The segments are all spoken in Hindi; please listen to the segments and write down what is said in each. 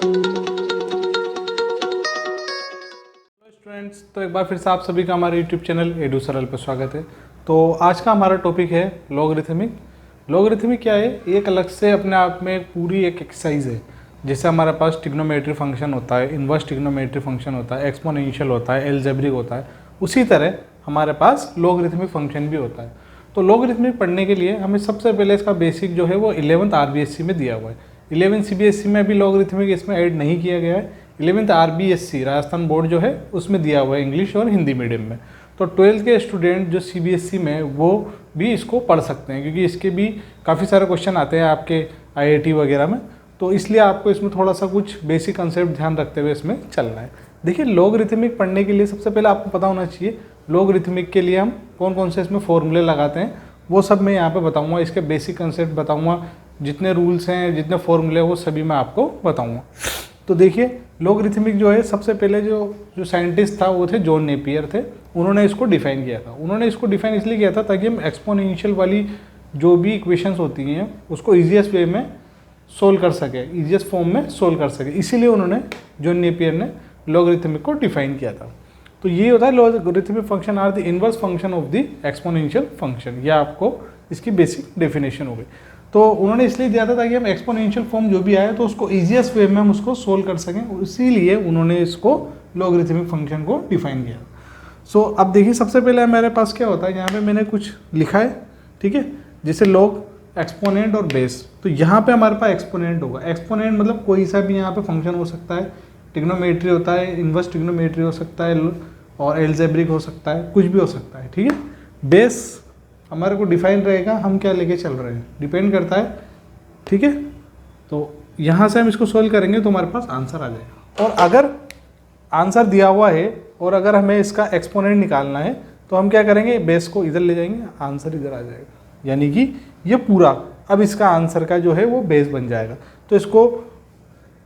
स्टूडेंट्स, तो एक बार फिर से आप सभी का हमारे यूट्यूब चैनल एडू सरल पर स्वागत है। तो आज का हमारा टॉपिक है लॉगरिथमिक। लॉगरिथमिक क्या है? एक अलग से अपने आप में पूरी एक एक्सरसाइज है। जैसे हमारे पास ट्रिग्नोमेट्री फंक्शन होता है, इन्वर्स ट्रिग्नोमेट्री फंक्शन होता है, एक्सपोनेंशियल होता है, अलजेब्रिक होता है, उसी तरह हमारे पास लॉगरिथमिक फंक्शन भी होता है। तो लॉगरिथमिक पढ़ने के लिए हमें सबसे पहले इसका बेसिक जो है वो 11th RBSc में दिया हुआ है। 11th CBSE में अभी लॉगरिथमिक इसमें ऐड नहीं किया गया है। 11th RBSc राजस्थान बोर्ड जो है उसमें दिया हुआ है इंग्लिश और हिंदी मीडियम में। तो 12th के स्टूडेंट जो CBSE में वो भी इसको पढ़ सकते हैं, क्योंकि इसके भी काफ़ी सारे क्वेश्चन आते हैं आपके IIT वगैरह में। तो इसलिए आपको इसमें थोड़ा सा कुछ बेसिक कंसेप्ट ध्यान रखते हुए इसमें चलना है। देखिए, लॉगरिथमिक पढ़ने के लिए सबसे पहले आपको पता होना चाहिए लॉगरिथमिक के लिए हम कौन कौन से इसमें फॉर्मूले लगाते हैं, वो सब मैं यहाँ पे बताऊँगा। इसके बेसिक कंसेप्ट बताऊँगा, जितने रूल्स हैं, जितने फॉर्मूले वो सभी मैं आपको बताऊँगा। तो देखिए, लॉगरिथमिक जो है सबसे पहले जो साइंटिस्ट था वो थे जॉन नेपियर थे। उन्होंने इसको डिफाइन किया था। उन्होंने इसको डिफाइन इसलिए किया था ताकि हम एक्सपोनेंशियल वाली जो भी इक्वेशंस होती हैं उसको ईजीएस्ट वे में सोल्व कर सके, ईजीएस्ट फॉर्म में सोल्व कर सके। इसीलिए उन्होंने जॉन नेपियर ने लॉगरिथमिक को डिफाइन किया था। तो ये होता है logarithmic function are the inverse function of the exponential function. यह आपको इसकी बेसिक डेफिनेशन हो गई। तो उन्होंने इसलिए दिया था ताकि हम एक्सपोनेंशियल फॉर्म जो भी आए तो उसको ईजीएस्ट वे में हम उसको सोल्व कर सकें। इसीलिए उन्होंने इसको लॉगरिथमिक फंक्शन को डिफाइन किया। सो अब देखिए, सबसे पहले मेरे पास क्या होता है, यहाँ पे मैंने कुछ लिखा है, ठीक है, जैसे लॉग, एक्सपोनेंट और बेस। तो यहाँ पे हमारे पास एक्सपोनेंट होगा। एक्सपोनेंट मतलब कोई सा भी यहाँ पे फंक्शन हो सकता है। ट्रिग्नोमेट्री होता है, इन्वर्स ट्रिग्नोमेट्री हो सकता है, और एल्जेब्रिक हो सकता है, कुछ भी हो सकता है, ठीक है। बेस हमारे को डिफाइन रहेगा, हम क्या लेके चल रहे हैं, डिपेंड करता है, ठीक है। तो यहाँ से हम इसको सोल्व करेंगे तो हमारे पास आंसर आ जाएगा। और अगर आंसर दिया हुआ है और अगर हमें इसका एक्सपोनेंट निकालना है तो हम क्या करेंगे, बेस को इधर ले जाएंगे, आंसर इधर आ जाएगा। यानी कि ये पूरा अब इसका आंसर का जो है वो बेस बन जाएगा। तो इसको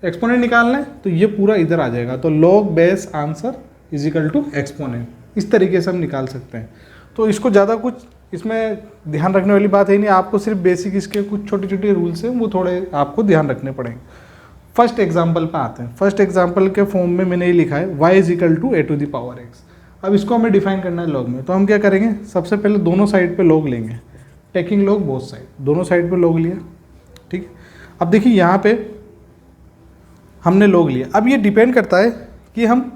एक्सपोनेंट निकालना है तो ये पूरा इधर आ जाएगा। तो log base answer is equal to exponent, इस तरीके से हम निकाल सकते हैं। तो इसको ज़्यादा कुछ इसमें ध्यान रखने वाली बात है नहीं, आपको सिर्फ बेसिक इसके कुछ छोटे छोटे रूल्स हैं वो थोड़े आपको ध्यान रखने पड़ेंगे। फर्स्ट एग्जांपल पे आते हैं। फर्स्ट एग्जांपल के फॉर्म में मैंने ये लिखा है y is equal to a⁴x। अब इसको हमें डिफाइन करना है लॉग में। तो हम क्या करेंगे, सबसे पहले दोनों साइड पे लॉग लेंगे, टेकिंग लॉग बोथ साइड, दोनों साइड पे लॉग लिया, ठीक है। अब देखिए, यहाँ पे हमने लॉग लिया। अब ये डिपेंड करता है कि हम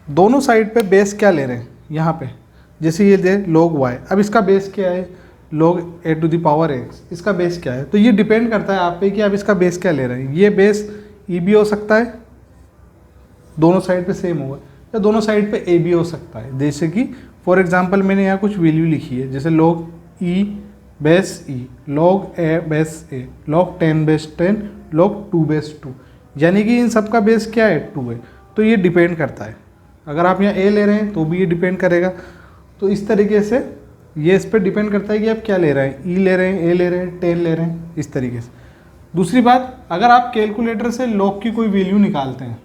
दोनों साइड पे बेस क्या ले रहे हैं। यहाँ पे जैसे ये दे log y, अब इसका बेस क्या है, log a⁴x, इसका बेस क्या है। तो ये डिपेंड करता है आप पे कि आप इसका बेस क्या ले रहे हैं। ये बेस e भी हो सकता है, दोनों साइड पे सेम होगा, या दोनों साइड पे a भी हो सकता है। जैसे कि फॉर एग्जांपल मैंने यहाँ कुछ वैल्यू लिखी है, जैसे log e base e, log a base a, log 10 base 10, log 2 base 2, यानी कि इन सब का बेस क्या है, 2 है। तो ये डिपेंड करता है। अगर आप यहाँ a ले रहे हैं तो भी ये डिपेंड करेगा। तो इस तरीके से ये इस पर डिपेंड करता है कि आप क्या ले रहे हैं, ई ले रहे हैं, ए ले रहे हैं, 10 ले रहे हैं, इस तरीके से। दूसरी बात, अगर आप कैलकुलेटर से लॉग की कोई वैल्यू निकालते हैं,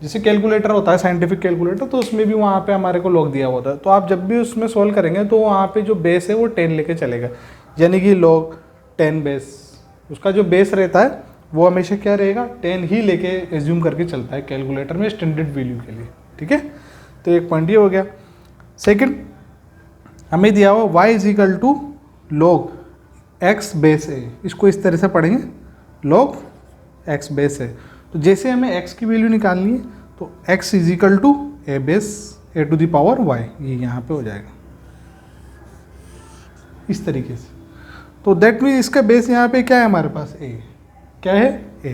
जैसे कैलकुलेटर होता है साइंटिफिक कैलकुलेटर, तो उसमें भी वहाँ पे हमारे को लॉग दिया होता है। तो आप जब भी उसमें सोल्व करेंगे तो वहाँ पे जो बेस है वो 10 लेके चलेगा, यानी कि log 10 बेस, उसका जो बेस रहता है वो हमेशा क्या रहेगा, 10 ही लेके एज्यूम करके चलता है कैलकुलेटर में स्टैंडर्ड वैल्यू के लिए, ठीक है। तो एक पॉइंट ये हो गया। सेकंड, हमें दिया हुआ y is equal to log x base a, इसको इस तरह से पढ़ेंगे, log x बेस a। तो जैसे हमें x की वैल्यू निकालनी है तो x is equal to a base a⁴y, ये यहाँ पे हो जाएगा इस तरीके से। तो दैट मीन इसका बेस यहाँ पे क्या है हमारे पास, a, क्या है, a।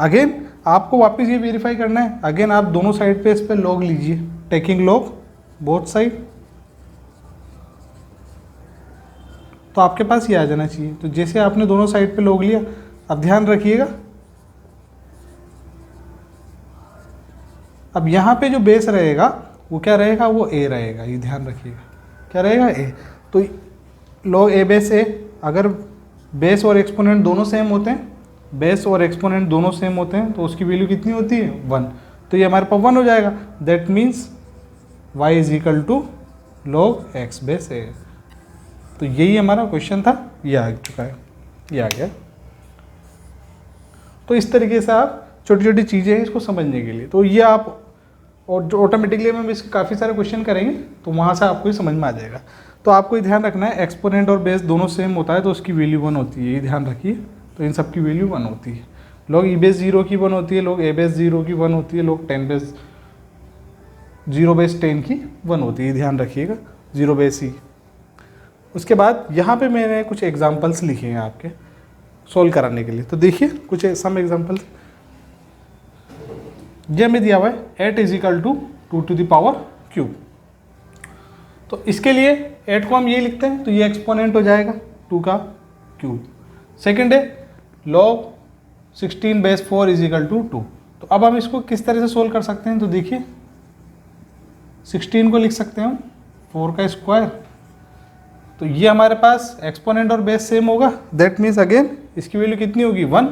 अगेन आपको वापस ये वेरीफाई करना है। अगेन आप दोनों साइड पे इस पर log लीजिए, टेकिंग log बोथ साइड, तो आपके पास ये आ जाना चाहिए। तो जैसे आपने दोनों साइड पे log लिया, अब ध्यान रखिएगा, अब यहाँ पे जो बेस रहेगा वो क्या रहेगा, वो a रहेगा, ये ध्यान रखिएगा, क्या रहेगा, a। तो log a बेस a, अगर बेस और एक्सपोनेंट दोनों सेम होते हैं, बेस और एक्सपोनेंट दोनों सेम होते हैं, तो उसकी वैल्यू कितनी होती है, 1। तो ये हमारे पास 1 हो जाएगा। That means y is equal to log x base a। तो यही हमारा क्वेश्चन था, ये आ चुका है, ये आ गया। तो इस तरीके से आप छोटी छोटी चीज़ें हैं इसको समझने के लिए। तो ये आप और जो ऑटोमेटिकली हम इसके काफ़ी सारे क्वेश्चन करेंगे तो वहाँ से आपको ये समझ में आ जाएगा। तो आपको ये ध्यान रखना है एक्सपोनेंट और बेस दोनों सेम होता है तो उसकी वैल्यू 1 होती है, ये ध्यान रखिए। तो इन सब की वैल्यू 1 होती है। लोग ई बेस 0 की 1 होती है, लोग ए बेस 0 की 1 होती है, लोग 0 बेस 10 की 1 होती है, ध्यान रखिएगा 0 बेस ई। उसके बाद यहाँ पे मैंने कुछ एग्जाम्पल्स लिखे हैं आपके सोल्व कराने के लिए। तो देखिए कुछ सम एग्जाम्पल्स। ये हमें दिया हुआ है 8 = 2 to the power क्यूब। तो इसके लिए 8 को हम ये लिखते हैं तो ये एक्सपोनेंट हो जाएगा 2 का क्यूब। सेकंड है log 16 बेस 4 = 2। तो अब हम इसको किस तरह से सोल्व कर सकते हैं, तो देखिए 16 को लिख सकते हैं हम 4 का स्क्वायर। तो ये हमारे पास एक्सपोनेंट और बेस सेम होगा, दैट मीन्स अगेन इसकी वैल्यू कितनी होगी 1।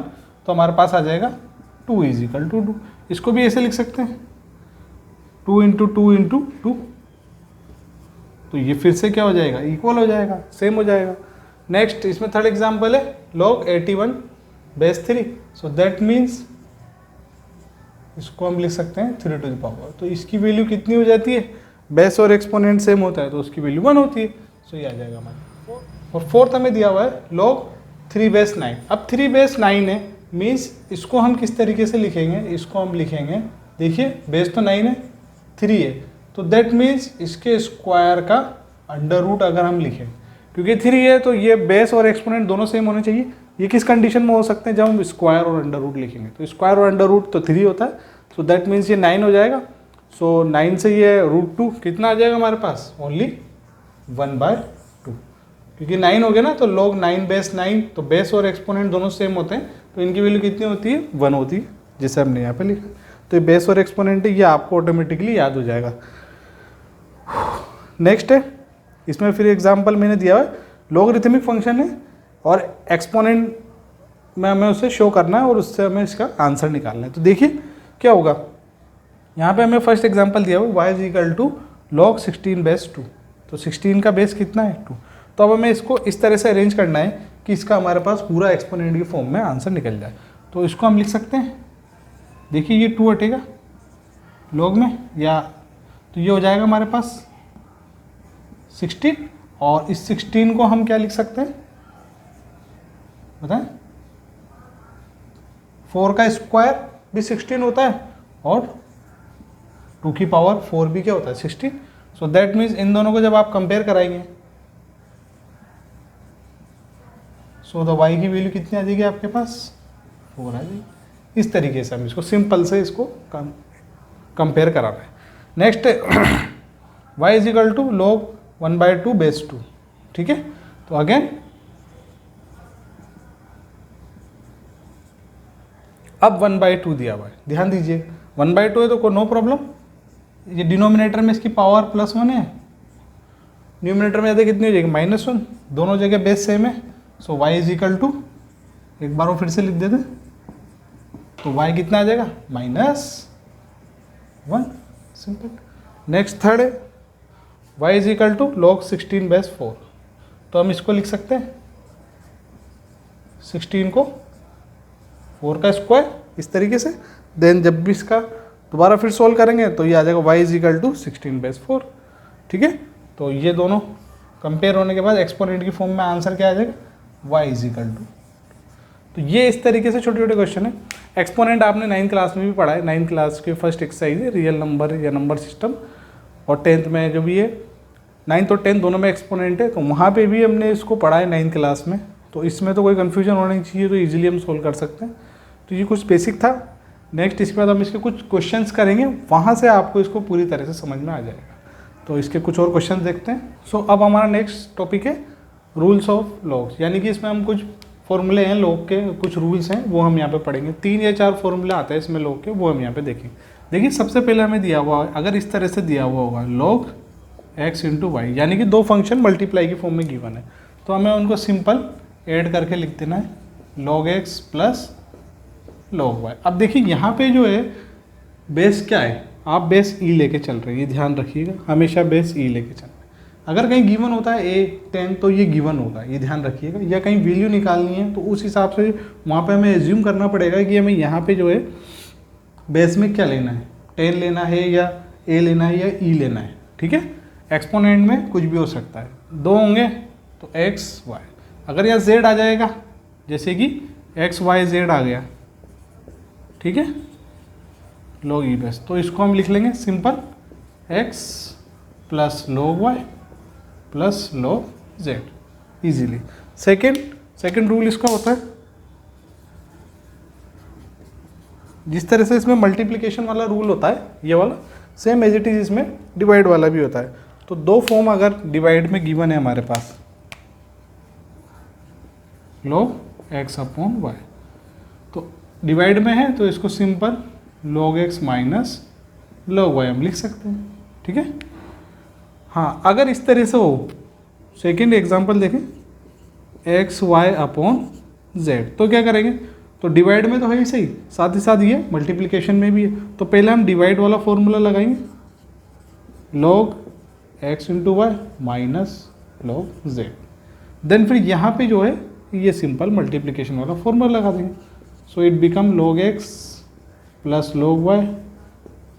तो हमारे पास आ जाएगा 2 = 2। इसको भी ऐसे लिख सकते हैं 2 × 2 × 2। तो ये फिर से क्या हो जाएगा, इक्वल हो जाएगा, सेम हो जाएगा। नेक्स्ट इसमें थर्ड एग्जाम्पल है log 81 base 3। So that means इसको हम लिख सकते हैं 3 to the power। तो इसकी वैल्यू कितनी हो जाती है, बेस और एक्सपोनेंट सेम होता है तो उसकी वैल्यू 1 होती है। सो ये आ जाएगा हमारा। और फोर्थ हमें दिया हुआ है log 3 बेस 9। अब 3 बेस 9 है मीन्स इसको हम किस तरीके से लिखेंगे, इसको हम लिखेंगे, देखिए बेस तो 9 है, 3 है, तो दैट मीन्स इसके स्क्वायर का अंडर रूट अगर हम लिखें, क्योंकि 3 है तो ये बेस और एक्सपोनेंट दोनों सेम होने चाहिए। ये किस कंडीशन में हो सकते हैं, जब हम स्क्वायर और अंडर रूट लिखेंगे। तो स्क्वायर और अंडर रूट तो 3 होता है, सो दैट मीन्स ये 9 हो जाएगा। सो 9 से ये √2 कितना आ जाएगा हमारे पास, ओनली 1/2। क्योंकि 9 हो गया ना, तो log 9 बेस 9, तो बेस और एक्सपोनेंट दोनों सेम होते हैं तो इनकी वैल्यू कितनी होती है, 1 होती है, जैसे हमने यहाँ पे लिखा। तो ये बेस और एक्सपोनेंट है, ये आपको ऑटोमेटिकली याद हो जाएगा। नेक्स्ट है इसमें फिर एग्जांपल मैंने दिया है, लॉगरिथमिक फंक्शन है और एक्सपोनेंट में हमें उसे शो करना है और उससे हमें इसका आंसर निकालना है। तो देखिए क्या होगा, यहाँ पे हमें फर्स्ट एग्जांपल दिया हुआ y = log 16 बेस 2। तो 16 का बेस कितना है, 2। तो अब हमें इसको इस तरह से अरेंज करना है कि इसका हमारे पास पूरा एक्सपोनेंट की फॉर्म में आंसर निकल जाए। तो इसको हम लिख सकते हैं, देखिए ये 2 हटेगा log में, या तो ये हो जाएगा हमारे पास 16। और इस 16 को हम क्या लिख सकते हैं बताएं, 4 का स्क्वायर भी 16 होता है और 2 की पावर 4 भी क्या होता है, 16। सो दैट मीन्स इन दोनों को जब आप कंपेयर कराएंगे सो द y की वैल्यू कितनी आ जाएगी आपके पास, 4 आ जाएगी। इस तरीके से हम इसको सिंपल से इसको कंपेयर करा रहे हैं। नेक्स्ट y = log 1/2 बेस 2, ठीक है। तो अगेन अब 1/2 दिया हुआ है, ध्यान दीजिए 1/2 है तो नो प्रॉब्लम। ये डिनोमिनेटर में इसकी पावर +1 है, न्यूमिनेटर में कितनी हो जाएगी, -1। दोनों जगह बेस सेम है। सो y = एक बार वो फिर से लिख देते, तो y कितना आ जाएगा, -1, सिंपल। नेक्स्ट थर्ड है y = log 16 बेस 4। तो हम इसको लिख सकते हैं 16 को 4 का स्क्वायर इस तरीके से। देन जब भी इसका दोबारा फिर सोल्व करेंगे तो ये आ जाएगा y = 16 बेस 4, ठीक है। तो ये दोनों कंपेयर होने के बाद एक्सपोनेंट की फॉर्म में आंसर क्या आ जाएगा, y = तो ये इस तरीके से छोटे छोटे क्वेश्चन है। एक्सपोनेंट आपने 9th क्लास में भी पढ़ा है, 9th क्लास के फर्स्ट एक्सरसाइज है रियल नंबर या नंबर सिस्टम। और 10th में जो भी है, 9th और 10th दोनों में एक्सपोनेंट है, तो वहाँ पे भी हमने इसको पढ़ा है 9th क्लास में। तो इसमें तो कोई कन्फ्यूजन होना नहीं चाहिए, तो ईजिली हम सोल्व कर सकते हैं। तो ये कुछ बेसिक था। नेक्स्ट इसके बाद हम इसके कुछ क्वेश्चंस करेंगे, वहाँ से आपको इसको पूरी तरह से समझ में आ जाएगा। तो इसके कुछ और क्वेश्चन देखते हैं। सो अब हमारा नेक्स्ट टॉपिक है रूल्स ऑफ लॉग्स, यानी कि इसमें हम कुछ फॉर्मूले हैं लॉग के, कुछ रूल्स हैं वो हम यहाँ पे पढ़ेंगे। 3 या 4 फॉर्मूले आते हैं इसमें लॉग के, वो हम यहाँ पे देखेंगे। देखिए सबसे पहले हमें दिया हुआ है, अगर इस तरह से दिया हुआ होगा log x × y, यानी कि 2 फंक्शन मल्टीप्लाई की फॉर्म में गिवन है, तो हमें उनको सिंपल ऐड करके लिख देना है log x + log y। अब देखिए यहाँ पे जो है बेस क्या है, आप बेस e लेके चल रहे हैं, ये ध्यान रखिएगा, हमेशा बेस e लेके चल रहे हैं। अगर कहीं गिवन होता है a10 तो ये गिवन होगा, ये ध्यान रखिएगा। या कहीं वैल्यू निकालनी है तो उस हिसाब से वहाँ पे हमें एज्यूम करना पड़ेगा कि हमें यहाँ पे जो है बेस में क्या लेना है, 10 लेना है या a लेना है या e लेना है, ठीक है। एक्सपोनेंट में कुछ भी हो सकता है, 2 होंगे तो x y, अगर यहाँ z आ जाएगा जैसे कि x y z आ गया, ठीक है, log e बेस, तो इसको हम लिख लेंगे simple x plus log y plus log z easily. Second rule इसका होता है, जिस तरह से इसमें मल्टीप्लिकेशन वाला रूल होता है ये वाला, सेम एज इट इज इसमें डिवाइड वाला भी होता है। तो 2 फॉर्म अगर डिवाइड में गिवन है हमारे पास, log x अपॉन y, तो डिवाइड में है तो इसको simple log x minus log y हम लिख सकते हैं, ठीक है। हाँ, अगर इस तरह से हो, सेकेंड एग्जांपल देखें, एक्स वाई अपॉन जेड, तो क्या करेंगे, तो डिवाइड में तो है ही सही, साथ ही साथ ये मल्टीप्लिकेशन में भी है, तो पहले हम डिवाइड वाला फॉर्मूला लगाएंगे, log x into y minus log z, then फिर यहाँ पे जो है ये सिंपल मल्टीप्लिकेशन वाला फॉर्मूला लगा देंगे, so it become log x plus log y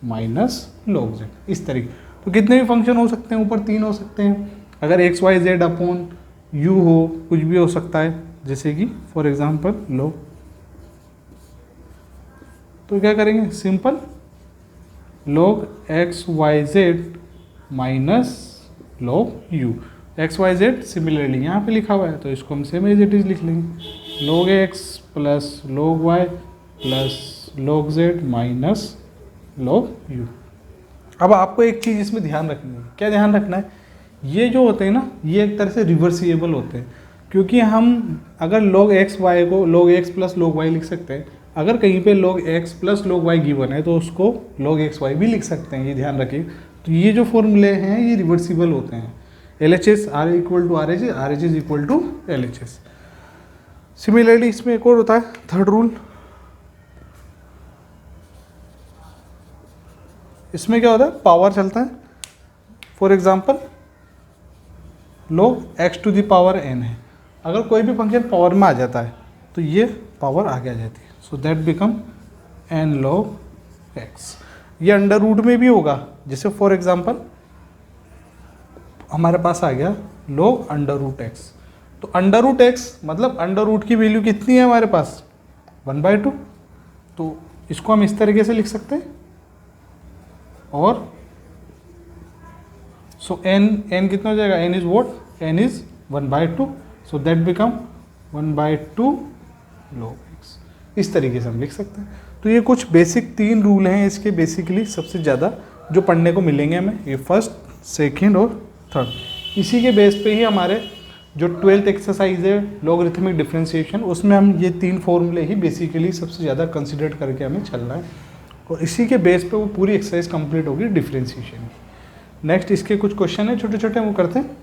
minus log z, इस तरीके। तो कितने भी फंक्शन हो सकते हैं, ऊपर 3 हो सकते हैं, अगर x y z upon u हो, कुछ भी हो सकता है, जैसे कि फॉर एग्जांपल लो, तो क्या करेंगे simple log x y z minus log u, x y z similarly यहाँ पे लिखा हुआ है तो इसको हम सेम एज इट इज लिख लेंगे, log x plus log y plus log z minus log u। अब आपको एक चीज़ इसमें ध्यान रखनी है, क्या ध्यान रखना है, ये जो होते हैं ना ये एक तरह से रिवर्सिएबल होते हैं, क्योंकि हम अगर log x y को log x plus log y लिख सकते हैं, अगर कहीं पे log x plus log y given है तो उसको log x y भी लिख सकते हैं, ये ध्यान रखिए। तो ये जो फॉर्मूले हैं ये रिवर्सिबल होते हैं, LHS R equal to RHS, RHS is equal to LHS। Similarly इसमें एक और होता है थर्ड रूल, इसमें क्या होता है, पावर चलता है, for example log x to the power n है, अगर कोई भी फंक्शन पावर में आ जाता है तो ये पावर आगे आ जाती है, so that become n log x। ये अंडर रूट में भी होगा, जैसे फॉर एग्जांपल हमारे पास आ गया log अंडर रूट x, तो अंडर रूट x मतलब अंडर रूट की वैल्यू कितनी है हमारे पास 1/2, तो इसको हम इस तरीके से लिख सकते हैं, और सो n कितना हो जाएगा, n is what, n is 1/2, so that become 1/2 log x, इस तरीके से हम लिख सकते हैं। तो ये कुछ बेसिक 3 रूल हैं इसके, बेसिकली सबसे ज़्यादा जो पढ़ने को मिलेंगे हमें, ये फर्स्ट, सेकंड और थर्ड। इसी के बेस पे ही हमारे जो 12th एक्सरसाइज है लॉगरिथमिक डिफरेंशिएशन, उसमें हम ये 3 फॉर्मूले ही बेसिकली सबसे ज़्यादा कंसिडर करके हमें चलना है, और इसी के बेस पे वो पूरी एक्सरसाइज कंप्लीट होगी डिफरेंशिएशन की। नेक्स्ट इसके कुछ क्वेश्चन है छोटे छोटे, वो करते हैं।